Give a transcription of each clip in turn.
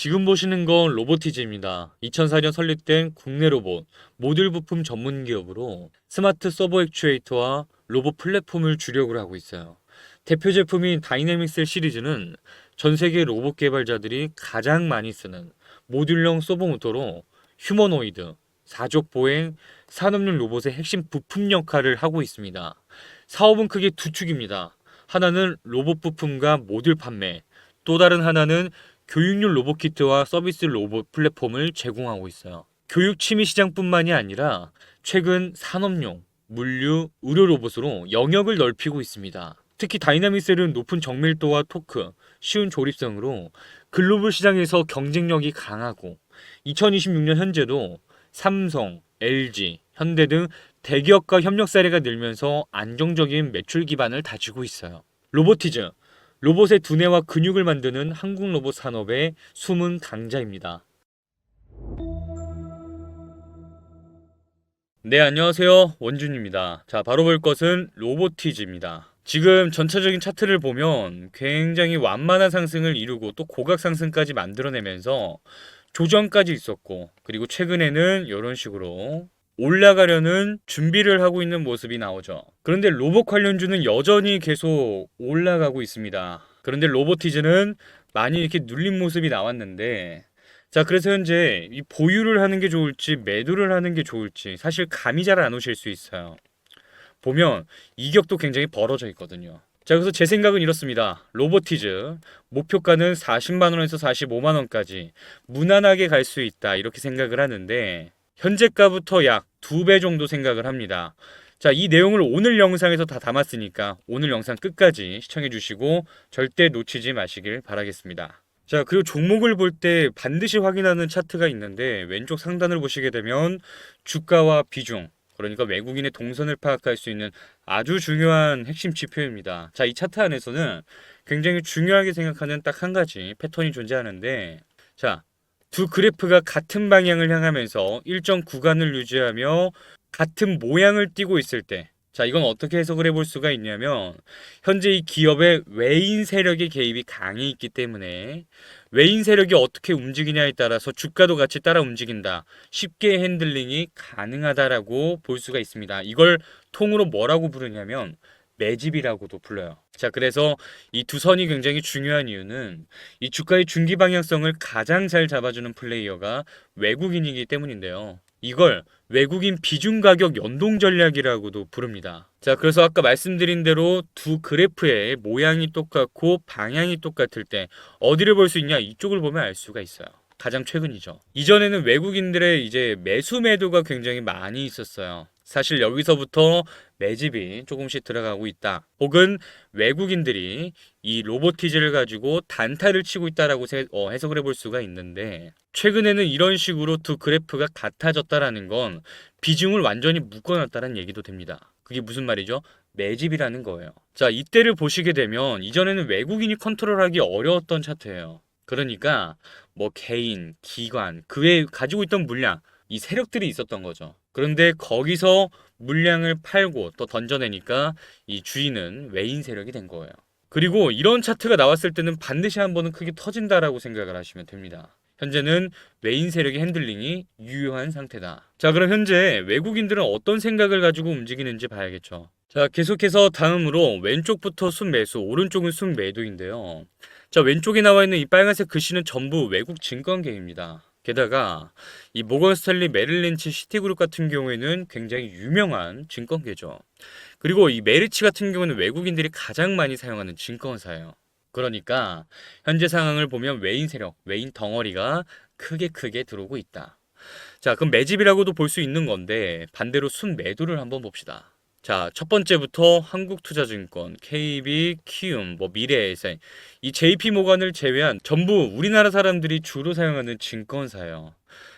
지금 보시는 건 로보티즈입니다. 2004년 설립된 국내 로봇, 모듈 부품 전문 기업으로 스마트 서버 액추에이터와 로봇 플랫폼을 주력으로 하고 있어요. 대표 제품인 다이내믹셀 시리즈는 전 세계 로봇 개발자들이 가장 많이 쓰는 모듈형 서버 모터로 휴머노이드, 사족 보행, 산업용 로봇의 핵심 부품 역할을 하고 있습니다. 사업은 크게 두 축입니다. 하나는 로봇 부품과 모듈 판매, 또 다른 하나는 교육용 로봇 키트와 서비스 로봇 플랫폼을 제공하고 있어요. 교육 취미 시장뿐만이 아니라 최근 산업용, 물류, 의료 로봇으로 영역을 넓히고 있습니다. 특히 다이나믹셀은 높은 정밀도와 토크, 쉬운 조립성으로 글로벌 시장에서 경쟁력이 강하고 2026년 현재도 삼성, LG, 현대 등 대기업과 협력 사례가 늘면서 안정적인 매출 기반을 다지고 있어요. 로보티즈, 로봇의 두뇌와 근육을 만드는 한국 로봇 산업의 숨은 강자입니다. 네, 안녕하세요. 원준입니다. 자, 바로 볼 것은 로보티즈입니다. 지금 전체적인 차트를 보면 굉장히 완만한 상승을 이루고 또 고각 상승까지 만들어내면서 조정까지 있었고, 그리고 최근에는 이런 식으로 올라가려는 준비를 하고 있는 모습이 나오죠. 그런데 로봇 관련주는 여전히 계속 올라가고 있습니다. 그런데 로보티즈는 많이 이렇게 눌린 모습이 나왔는데, 자, 그래서 현재 이 보유를 하는 게 좋을지 매도를 하는 게 좋을지 사실 감이 잘 안 오실 수 있어요. 보면 이격도 굉장히 벌어져 있거든요. 자, 그래서 제 생각은 이렇습니다. 로보티즈 목표가는 40만 원에서 45만 원까지 무난하게 갈 수 있다, 이렇게 생각을 하는데 현재가부터 약 2배 정도 생각을 합니다. 자, 이 내용을 오늘 영상에서 다 담았으니까 오늘 영상 끝까지 시청해 주시고 절대 놓치지 마시길 바라겠습니다. 자, 그리고 종목을 볼 때 반드시 확인하는 차트가 있는데 왼쪽 상단을 보시게 되면 주가와 비중, 그러니까 외국인의 동선을 파악할 수 있는 아주 중요한 핵심 지표입니다. 자, 이 차트 안에서는 굉장히 중요하게 생각하는 딱 한 가지 패턴이 존재하는데, 자, 두 그래프가 같은 방향을 향하면서 일정 구간을 유지하며 같은 모양을 띠고 있을 때, 자, 이건 어떻게 해석을 해볼 수가 있냐면 현재 이 기업의 외인 세력의 개입이 강해 있기 때문에 외인 세력이 어떻게 움직이냐에 따라서 주가도 같이 따라 움직인다, 쉽게 핸들링이 가능하다라고 볼 수가 있습니다. 이걸 통으로 뭐라고 부르냐면 매집이라고도 불러요. 자, 그래서 이 두 선이 굉장히 중요한 이유는 이 주가의 중기 방향성을 가장 잘 잡아주는 플레이어가 외국인이기 때문인데요. 이걸 외국인 비중 가격 연동 전략이라고도 부릅니다. 자, 그래서 아까 말씀드린 대로 두 그래프의 모양이 똑같고 방향이 똑같을 때 어디를 볼 수 있냐? 이쪽을 보면 알 수가 있어요. 가장 최근이죠. 이전에는 외국인들의 이제 매수 매도가 굉장히 많이 있었어요. 사실 여기서부터 매집이 조금씩 들어가고 있다, 혹은 외국인들이 이 로보티즈를 가지고 단타를 치고 있다라고 해석을 해볼 수가 있는데, 최근에는 이런 식으로 두 그래프가 같아졌다라는 건 비중을 완전히 묶어놨다는 얘기도 됩니다. 그게 무슨 말이죠? 매집이라는 거예요. 자, 이때를 보시게 되면 이전에는 외국인이 컨트롤하기 어려웠던 차트예요. 그러니까 뭐 개인, 기관, 그에 가지고 있던 물량, 이 세력들이 있었던 거죠. 그런데 거기서 물량을 팔고 또 던져내니까 이 주인은 외인 세력이 된 거예요. 그리고 이런 차트가 나왔을 때는 반드시 한 번은 크게 터진다라고 생각을 하시면 됩니다. 현재는 외인 세력의 핸들링이 유효한 상태다. 자, 그럼 현재 외국인들은 어떤 생각을 가지고 움직이는지 봐야겠죠. 자, 계속해서 다음으로 왼쪽부터 순매수, 오른쪽은 순매도인데요. 자, 왼쪽에 나와 있는 이 빨간색 글씨는 전부 외국 증권계입니다. 게다가 이 모건 스탠리 메릴린치 시티그룹 같은 경우에는 굉장히 유명한 증권계죠. 그리고 이 메리츠 같은 경우는 외국인들이 가장 많이 사용하는 증권사예요. 그러니까 현재 상황을 보면 외인 세력, 외인 덩어리가 크게 들어오고 있다. 자, 그럼 매집이라고도 볼 수 있는 건데 반대로 순매도를 한번 봅시다. 자, 첫 번째부터 한국투자증권, KB, 키움, 미래에셋, 이 JP모건을 제외한 전부 우리나라 사람들이 주로 사용하는 증권사예요.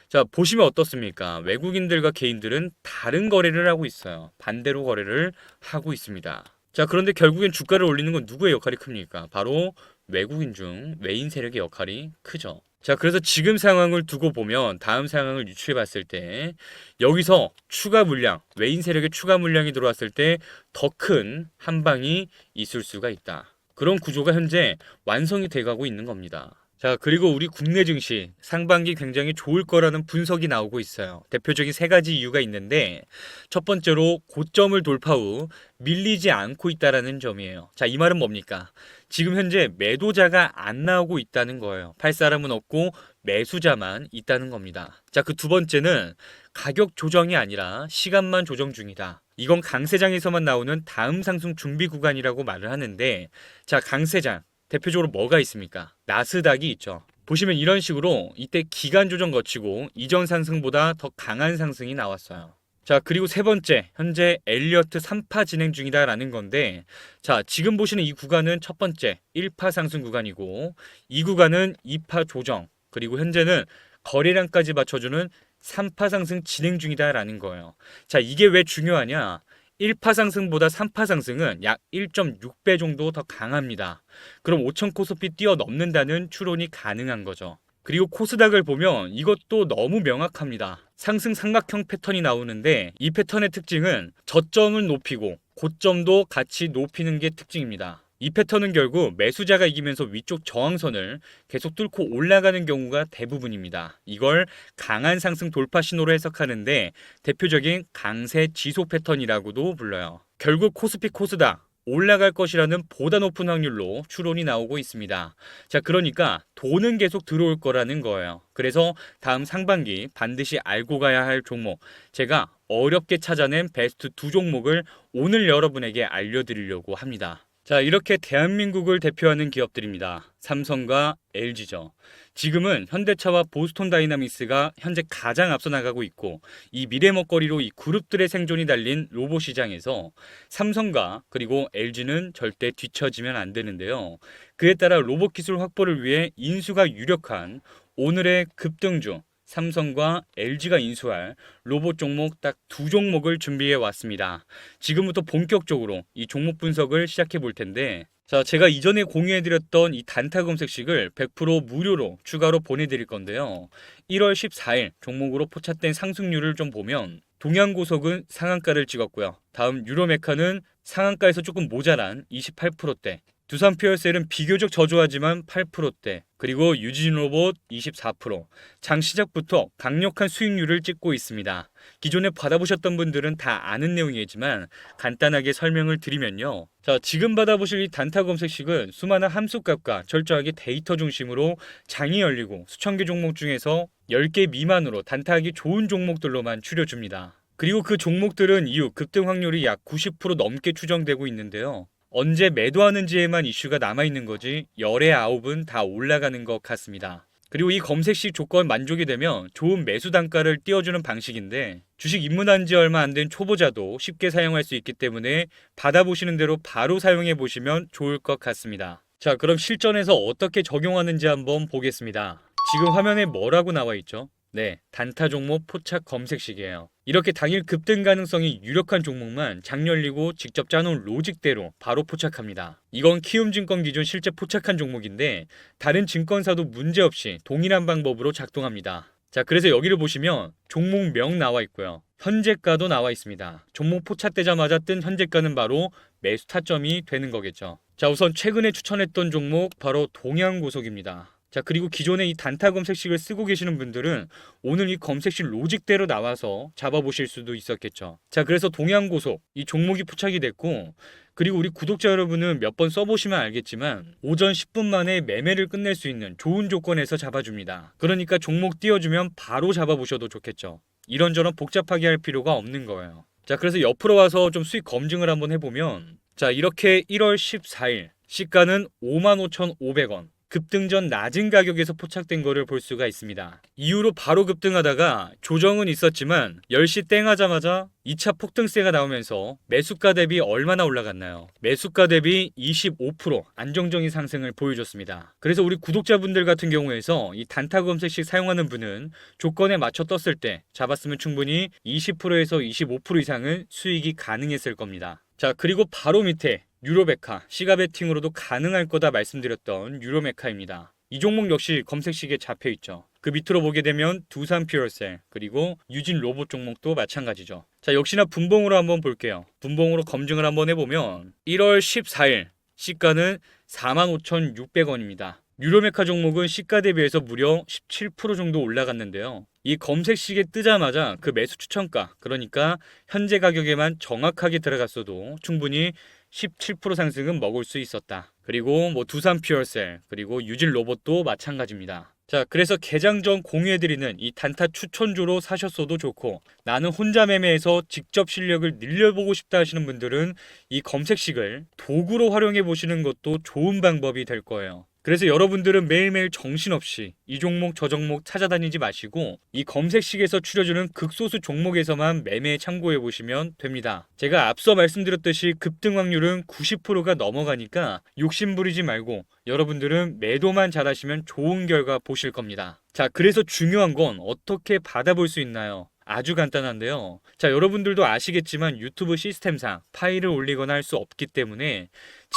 자, 보시면 어떻습니까? 외국인들과 개인들은 다른 거래를 하고 있어요. 반대로 거래를 하고 있습니다. 자, 그런데 결국엔 주가를 올리는 건 누구의 역할이 큽니까? 바로 외국인 중 외인 세력의 역할이 크죠. 자, 그래서 지금 상황을 두고 보면 다음 상황을 유추해 봤을 때 여기서 추가 물량, 외인 세력의 추가 물량이 들어왔을 때 더 큰 한방이 있을 수가 있다. 그런 구조가 현재 완성이 돼가고 있는 겁니다. 자, 그리고 우리 국내 증시 상반기 굉장히 좋을 거라는 분석이 나오고 있어요. 대표적인 세 가지 이유가 있는데 첫 번째로 고점을 돌파 후 밀리지 않고 있다라는 점이에요. 자, 이 말은 뭡니까? 지금 현재 매도자가 안 나오고 있다는 거예요. 팔 사람은 없고 매수자만 있다는 겁니다. 자, 그 두 번째는 가격 조정이 아니라 시간만 조정 중이다. 이건 강세장에서만 나오는 다음 상승 준비 구간이라고 말을 하는데, 자, 강세장 대표적으로 뭐가 있습니까? 나스닥이 있죠. 보시면 이런 식으로 이때 기간 조정 거치고 이전 상승보다 더 강한 상승이 나왔어요. 자, 그리고 세 번째, 현재 엘리어트 3파 진행 중이다라는 건데, 자, 지금 보시는 이 구간은 첫 번째 1파 상승 구간이고, 이 구간은 2파 조정, 그리고 현재는 거래량까지 맞춰주는 3파 상승 진행 중이다라는 거예요. 자, 이게 왜 중요하냐? 1파 상승보다 3파 상승은 약 1.6배 정도 더 강합니다. 그럼 5천 코스피 뛰어넘는다는 추론이 가능한 거죠. 그리고 코스닥을 보면 이것도 너무 명확합니다. 상승 삼각형 패턴이 나오는데 이 패턴의 특징은 저점을 높이고 고점도 같이 높이는 게 특징입니다. 이 패턴은 결국 매수자가 이기면서 위쪽 저항선을 계속 뚫고 올라가는 경우가 대부분입니다. 이걸 강한 상승 돌파 신호로 해석하는데 대표적인 강세 지속 패턴이라고도 불러요. 결국 코스피 코스닥 올라갈 것이라는 보다 높은 확률로 추론이 나오고 있습니다. 자, 그러니까 돈은 계속 들어올 거라는 거예요. 그래서 다음 상반기 반드시 알고 가야 할 종목, 제가 어렵게 찾아낸 베스트 두 종목을 오늘 여러분에게 알려드리려고 합니다. 자, 이렇게 대한민국을 대표하는 기업들입니다. 삼성과 LG죠. 지금은 현대차와 보스톤 다이나믹스가 현재 가장 앞서 나가고 있고, 이 미래 먹거리로 이 그룹들의 생존이 달린 로봇 시장에서 삼성과 그리고 LG는 절대 뒤처지면 안 되는데요. 그에 따라 로봇 기술 확보를 위해 인수가 유력한 오늘의 급등주 삼성과 LG가 인수할 로봇 종목 딱 두 종목을 준비해 왔습니다. 지금부터 본격적으로 이 종목 분석을 시작해 볼 텐데, 자, 제가 이전에 공유해 드렸던 이 단타 검색식을 100% 무료로 추가로 보내드릴 건데요. 1월 14일 종목으로 포착된 상승률을 좀 보면 동양고속은 상한가를 찍었고요. 다음 유로메카는 상한가에서 조금 모자란 28%대, 두산 퓨어셀은 비교적 저조하지만 8%대, 그리고 유진로봇 24%, 장 시작부터 강력한 수익률을 찍고 있습니다. 기존에 받아보셨던 분들은 다 아는 내용이지만 간단하게 설명을 드리면요. 자, 지금 받아보실 이 단타 검색식은 수많은 함수값과 철저하게 데이터 중심으로 장이 열리고 수천 개 종목 중에서 10개 미만으로 단타하기 좋은 종목들로만 추려줍니다. 그리고 그 종목들은 이후 급등 확률이 약 90% 넘게 추정되고 있는데요. 언제 매도하는지에만 이슈가 남아있는 거지 열의 9은 다 올라가는 것 같습니다. 그리고 이 검색식 조건 만족이 되면 좋은 매수 단가를 띄워주는 방식인데, 주식 입문한 지 얼마 안 된 초보자도 쉽게 사용할 수 있기 때문에 받아보시는 대로 바로 사용해 보시면 좋을 것 같습니다. 자, 그럼 실전에서 어떻게 적용하는지 한번 보겠습니다. 지금 화면에 뭐라고 나와 있죠? 네, 단타 종목 포착 검색식이에요. 이렇게 당일 급등 가능성이 유력한 종목만 장 열리고 직접 짜놓은 로직대로 바로 포착합니다. 이건 키움증권 기준 실제 포착한 종목인데 다른 증권사도 문제없이 동일한 방법으로 작동합니다. 자, 그래서 여기를 보시면 종목명 나와 있고요. 현재가도 나와 있습니다. 종목 포착되자마자 뜬 현재가는 바로 매수 타점이 되는 거겠죠. 자, 우선 최근에 추천했던 종목 바로 동양고속입니다. 자, 그리고 기존에 이 단타 검색식을 쓰고 계시는 분들은 오늘 이 검색식 로직대로 나와서 잡아보실 수도 있었겠죠. 자, 그래서 동양고속 이 종목이 포착이 됐고, 그리고 우리 구독자 여러분은 몇 번 써보시면 알겠지만 오전 10분 만에 매매를 끝낼 수 있는 좋은 조건에서 잡아줍니다. 그러니까 종목 띄워주면 바로 잡아보셔도 좋겠죠. 이런저런 복잡하게 할 필요가 없는 거예요. 자, 그래서 옆으로 와서 좀 수익 검증을 한번 해보면, 자, 이렇게 1월 14일 시가는 55,500원, 급등 전 낮은 가격에서 포착된 거를 볼 수가 있습니다. 이후로 바로 급등하다가 조정은 있었지만 10시 땡 하자마자 2차 폭등세가 나오면서 매수가 대비 얼마나 올라갔나요? 매수가 대비 25% 안정적인 상승을 보여줬습니다. 그래서 우리 구독자분들 같은 경우에서 이 단타 검색식 사용하는 분은 조건에 맞춰 떴을 때 잡았으면 충분히 20%에서 25% 이상은 수익이 가능했을 겁니다. 자, 그리고 바로 밑에 유로메카, 시가 베팅으로도 가능할 거다 말씀드렸던 유로메카입니다. 이 종목 역시 검색식에 잡혀있죠. 그 밑으로 보게 되면 두산 퓨어셀, 그리고 유진 로봇 종목도 마찬가지죠. 자, 역시나 분봉으로 한번 볼게요. 분봉으로 검증을 한번 해보면 1월 14일 시가는 45,600원입니다. 유로메카 종목은 시가 대비해서 무려 17% 정도 올라갔는데요. 이 검색식에 뜨자마자 그 매수 추천가, 그러니까 현재 가격에만 정확하게 들어갔어도 충분히 17% 상승은 먹을 수 있었다. 그리고 뭐 두산 퓨어셀, 그리고 유진 로봇도 마찬가지입니다. 자, 그래서 개장 전 공유해드리는 이 단타 추천주로 사셨어도 좋고, 나는 혼자 매매해서 직접 실력을 늘려보고 싶다 하시는 분들은 이 검색식을 도구로 활용해 보시는 것도 좋은 방법이 될 거예요. 그래서 여러분들은 매일매일 정신없이 이 종목 저 종목 찾아다니지 마시고 이 검색식에서 추려주는 극소수 종목에서만 매매 참고해 보시면 됩니다. 제가 앞서 말씀드렸듯이 급등 확률은 90%가 넘어가니까 욕심 부리지 말고 여러분들은 매도만 잘하시면 좋은 결과 보실 겁니다. 자, 그래서 중요한 건 어떻게 받아볼 수 있나요? 아주 간단한데요. 자, 여러분들도 아시겠지만 유튜브 시스템상 파일을 올리거나 할 수 없기 때문에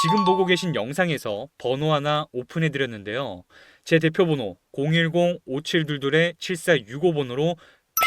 지금 보고 계신 영상에서 번호 하나 오픈해 드렸는데요. 제 대표번호 010-5722-7465번으로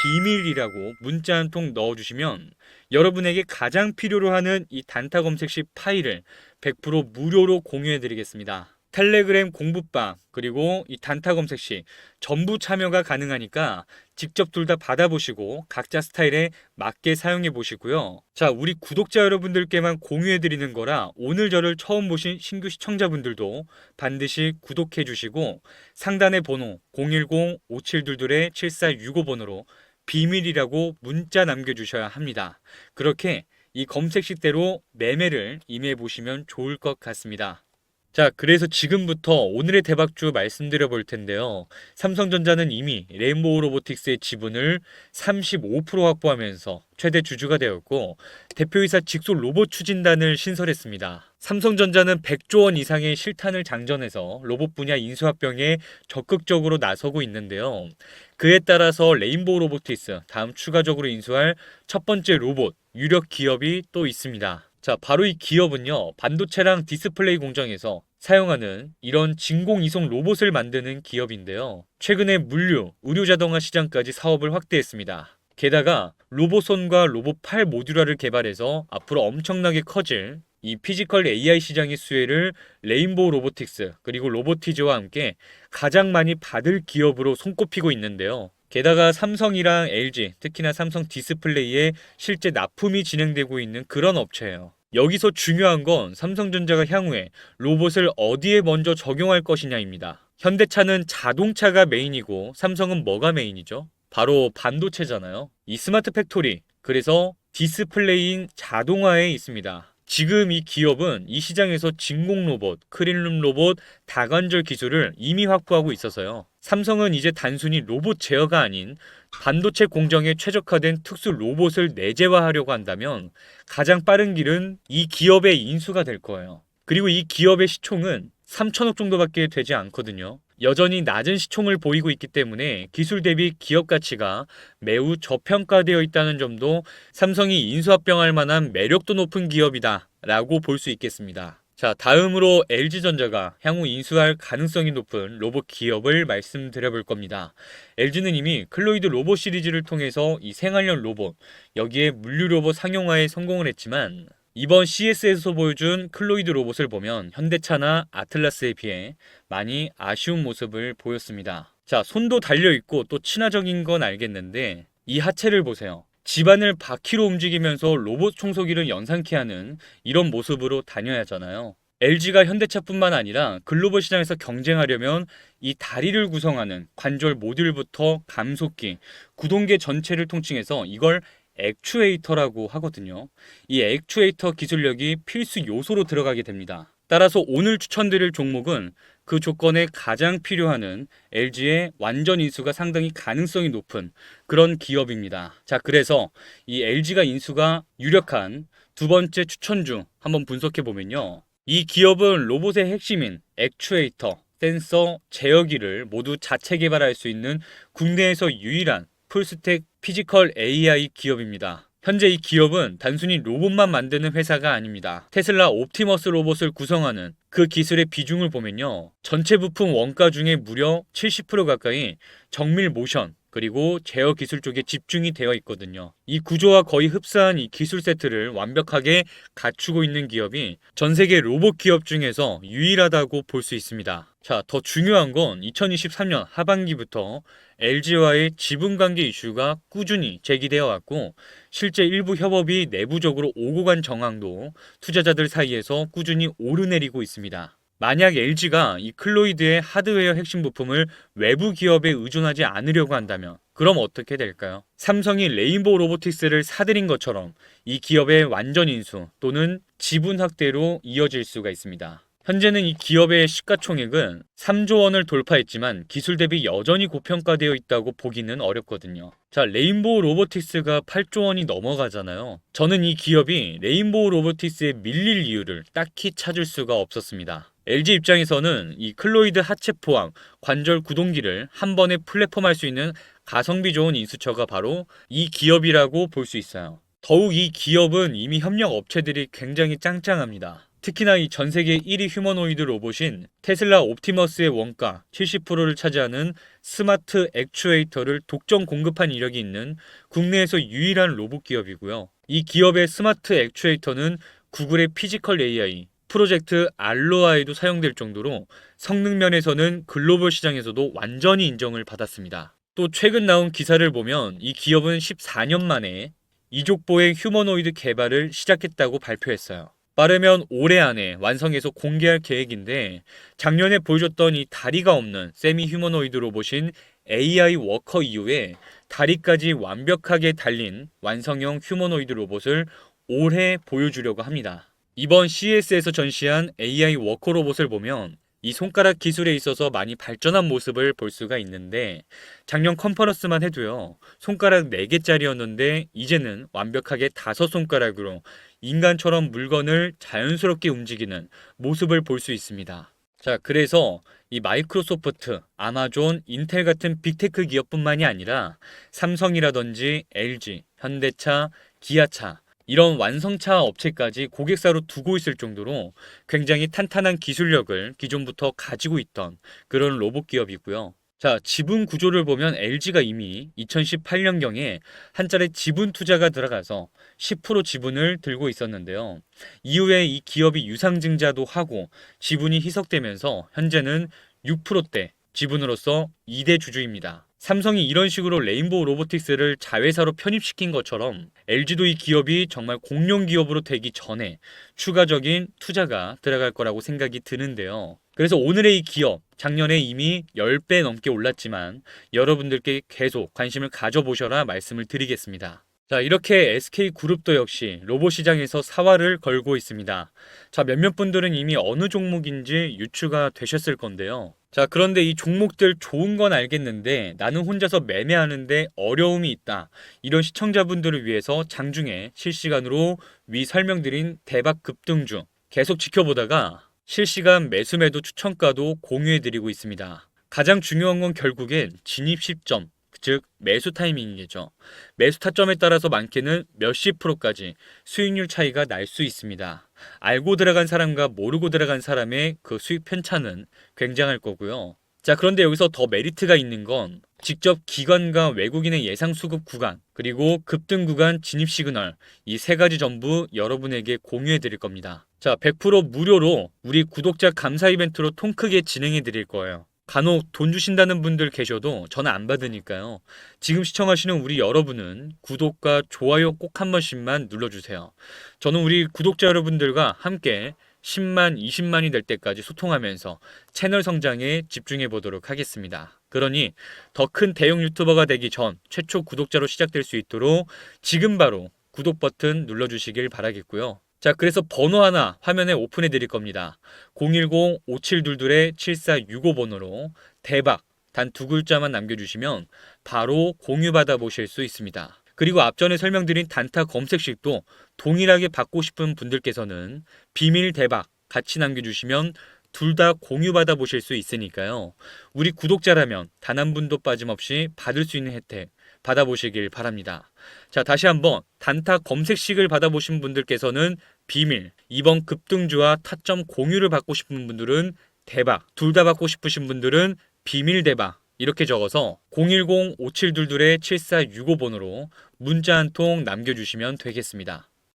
비밀이라고 문자 한 통 넣어주시면 여러분에게 가장 필요로 하는 이 단타 검색식 파일을 100% 무료로 공유해 드리겠습니다. 텔레그램 공부방 그리고 이 단타 검색식 전부 참여가 가능하니까 직접 둘 다 받아보시고 각자 스타일에 맞게 사용해 보시고요. 자, 우리 구독자 여러분들께만 공유해 드리는 거라 오늘 저를 처음 보신 신규 시청자분들도 반드시 구독해 주시고 상단의 번호 010-5722-7465번으로 비밀이라고 문자 남겨주셔야 합니다. 그렇게 이 검색식대로 매매를 임해 보시면 좋을 것 같습니다. 자, 그래서 지금부터 오늘의 대박주 말씀드려 볼 텐데요. 삼성전자는 이미 레인보우 로보틱스의 지분을 35% 확보하면서 최대 주주가 되었고 대표이사 직속 로봇 추진단을 신설했습니다. 삼성전자는 100조 원 이상의 실탄을 장전해서 로봇 분야 인수합병에 적극적으로 나서고 있는데요. 그에 따라서 레인보우 로보틱스 다음 추가적으로 인수할 첫 번째 로봇 유력 기업이 또 있습니다. 자, 바로 이 기업은요, 반도체랑 디스플레이 공정에서 사용하는 이런 진공 이송 로봇을 만드는 기업인데요. 최근에 물류, 의료 자동화 시장까지 사업을 확대했습니다. 게다가 로봇손과 로봇팔 모듈화를 개발해서 앞으로 엄청나게 커질 이 피지컬 AI 시장의 수혜를 레인보우 로보틱스 그리고 로보티즈와 함께 가장 많이 받을 기업으로 손꼽히고 있는데요. 게다가 삼성이랑 LG, 특히나 삼성 디스플레이에 실제 납품이 진행되고 있는 그런 업체예요. 여기서 중요한 건 삼성전자가 향후에 로봇을 어디에 먼저 적용할 것이냐입니다. 현대차는 자동차가 메인이고 삼성은 뭐가 메인이죠? 바로 반도체잖아요. 이 스마트 팩토리, 그래서 디스플레이인 자동화에 있습니다. 지금 이 기업은 이 시장에서 진공 로봇, 클린룸 로봇, 다관절 기술을 이미 확보하고 있어서요. 삼성은 이제 단순히 로봇 제어가 아닌 반도체 공정에 최적화된 특수 로봇을 내재화하려고 한다면 가장 빠른 길은 이 기업의 인수가 될 거예요. 그리고 이 기업의 시총은 3천억 정도밖에 되지 않거든요. 여전히 낮은 시총을 보이고 있기 때문에 기술 대비 기업 가치가 매우 저평가되어 있다는 점도 삼성이 인수합병할 만한 매력도 높은 기업이다 라고 볼 수 있겠습니다. 자, 다음으로 LG전자가 향후 인수할 가능성이 높은 로봇 기업을 말씀드려 볼 겁니다. LG는 이미 클로이드 로봇 시리즈를 통해서 이 생활용 로봇, 여기에 물류 로봇 상용화에 성공을 했지만 이번 CES에서 보여준 클로이드 로봇을 보면 현대차나 아틀라스에 비해 많이 아쉬운 모습을 보였습니다. 자, 손도 달려있고 또 친화적인 건 알겠는데 이 하체를 보세요. 집안을 바퀴로 움직이면서 로봇 청소기를 연상케 하는 이런 모습으로 다녀야 하잖아요. LG가 현대차뿐만 아니라 글로벌 시장에서 경쟁하려면 이 다리를 구성하는 관절 모듈부터 감속기, 구동계 전체를 통칭해서 이걸 액추에이터라고 하거든요. 이 액추에이터 기술력이 필수 요소로 들어가게 됩니다. 따라서 오늘 추천드릴 종목은 그 조건에 가장 필요한 LG의 완전 인수가 상당히 가능성이 높은 그런 기업입니다. 자, 그래서 이 LG가 인수가 유력한 두 번째 추천주 한번 분석해 보면요. 이 기업은 로봇의 핵심인 액추에이터, 센서, 제어기를 모두 자체 개발할 수 있는 국내에서 유일한 풀스택 피지컬 AI 기업입니다. 현재 이 기업은 단순히 로봇만 만드는 회사가 아닙니다. 테슬라 옵티머스 로봇을 구성하는 그 기술의 비중을 보면요. 전체 부품 원가 중에 무려 70% 가까이 정밀 모션, 그리고 제어 기술 쪽에 집중이 되어 있거든요. 이 구조와 거의 흡사한 이 기술 세트를 완벽하게 갖추고 있는 기업이 전 세계 로봇 기업 중에서 유일하다고 볼 수 있습니다. 자, 더 중요한 건 2023년 하반기부터 LG와의 지분관계 이슈가 꾸준히 제기되어 왔고, 실제 일부 협업이 내부적으로 오고 간 정황도 투자자들 사이에서 꾸준히 오르내리고 있습니다. 만약 LG가 이 클로이드의 하드웨어 핵심 부품을 외부 기업에 의존하지 않으려고 한다면 그럼 어떻게 될까요? 삼성이 레인보우 로보틱스를 사들인 것처럼 이 기업의 완전 인수 또는 지분 확대로 이어질 수가 있습니다. 현재는 이 기업의 시가총액은 3조 원을 돌파했지만 기술 대비 여전히 고평가되어 있다고 보기는 어렵거든요. 자, 레인보우 로보틱스가 8조 원이 넘어가잖아요. 저는 이 기업이 레인보우 로보틱스에 밀릴 이유를 딱히 찾을 수가 없었습니다. LG 입장에서는 이 클로이드 하체 포함 관절 구동기를 한 번에 플랫폼할 수 있는 가성비 좋은 인수처가 바로 이 기업이라고 볼 수 있어요. 더욱 이 기업은 이미 협력 업체들이 굉장히 짱짱합니다. 특히나 이 전 세계 1위 휴머노이드 로봇인 테슬라 옵티머스의 원가 70%를 차지하는 스마트 액추에이터를 독점 공급한 이력이 있는 국내에서 유일한 로봇 기업이고요. 이 기업의 스마트 액추에이터는 구글의 피지컬 AI 프로젝트 알로아에도 사용될 정도로 성능 면에서는 글로벌 시장에서도 완전히 인정을 받았습니다. 또 최근 나온 기사를 보면 이 기업은 14년 만에 이족보의 휴머노이드 개발을 시작했다고 발표했어요. 빠르면 올해 안에 완성해서 공개할 계획인데, 작년에 보여줬던 이 다리가 없는 세미 휴머노이드 로봇인 AI 워커 이후에 다리까지 완벽하게 달린 완성형 휴머노이드 로봇을 올해 보여주려고 합니다. 이번 CES에서 전시한 AI 워커 로봇을 보면 이 손가락 기술에 있어서 많이 발전한 모습을 볼 수가 있는데, 작년 컨퍼런스만 해도요, 손가락 4개짜리였는데 이제는 완벽하게 5손가락으로 인간처럼 물건을 자연스럽게 움직이는 모습을 볼 수 있습니다. 자, 그래서 이 마이크로소프트, 아마존, 인텔 같은 빅테크 기업뿐만이 아니라 삼성이라든지 LG, 현대차, 기아차 이런 완성차 업체까지 고객사로 두고 있을 정도로 굉장히 탄탄한 기술력을 기존부터 가지고 있던 그런 로봇 기업이고요. 자, 지분 구조를 보면 LG가 이미 2018년경에 한 차례 지분 투자가 들어가서 10% 지분을 들고 있었는데요. 이후에 이 기업이 유상증자도 하고 지분이 희석되면서 현재는 6%대 지분으로서 2대 주주입니다. 삼성이 이런 식으로 레인보우 로보틱스를 자회사로 편입시킨 것처럼 LG도 이 기업이 정말 공룡 기업으로 되기 전에 추가적인 투자가 들어갈 거라고 생각이 드는데요. 그래서 오늘의 이 기업, 작년에 이미 10배 넘게 올랐지만 여러분들께 계속 관심을 가져보셔라 말씀을 드리겠습니다. 자, 이렇게 SK그룹도 역시 로봇 시장에서 사활을 걸고 있습니다. 자, 몇몇 분들은 이미 어느 종목인지 유추가 되셨을 건데요. 자, 그런데 이 종목들 좋은 건 알겠는데 나는 혼자서 매매하는데 어려움이 있다. 이런 시청자분들을 위해서 장중에 실시간으로 위 설명드린 대박 급등주 계속 지켜보다가 실시간 매수 매도 추천가도 공유해드리고 있습니다. 가장 중요한 건 결국엔 진입 시점, 즉 매수 타이밍이겠죠. 매수 타점에 따라서 많게는 몇십 프로까지 수익률 차이가 날 수 있습니다. 알고 들어간 사람과 모르고 들어간 사람의 그 수익 편차는 굉장할 거고요. 자, 그런데 여기서 더 메리트가 있는 건 직접 기관과 외국인의 예상 수급 구간 그리고 급등 구간 진입 시그널 이 세 가지 전부 여러분에게 공유해 드릴 겁니다. 자, 100% 무료로 우리 구독자 감사 이벤트로 통 크게 진행해 드릴 거예요. 간혹 돈 주신다는 분들 계셔도 저는 안 받으니까요. 지금 시청하시는 우리 여러분은 구독과 좋아요 꼭 한 번씩만 눌러주세요. 저는 우리 구독자 여러분들과 함께 10만, 20만이 될 때까지 소통하면서 채널 성장에 집중해 보도록 하겠습니다. 그러니 더 큰 대형 유튜버가 되기 전 최초 구독자로 시작될 수 있도록 지금 바로 구독 버튼 눌러주시길 바라겠고요. 자, 그래서 번호 하나 화면에 오픈해 드릴 겁니다. 010-5722-7465 번호로 대박 단 2글자만 남겨주시면 바로 공유받아 보실 수 있습니다. 그리고 앞전에 설명드린 단타 검색식도 동일하게 받고 싶은 분들께서는 비밀 대박 같이 남겨주시면 둘 다 공유받아 보실 수 있으니까요. 우리 구독자라면 단 한 분도 빠짐없이 받을 수 있는 혜택 받아보시길 바랍니다. 자, 다시 한번 단타 검색식을 받아보신 분들께서는 비밀, 이번 급등주와 타점 공유를 받고 싶은 분들은 대박, 둘 다 받고 싶으신 분들은 비밀 대박 이렇게 적어서 010-5722-7465번으로 문자 한 통 남겨주시면 되겠습니다.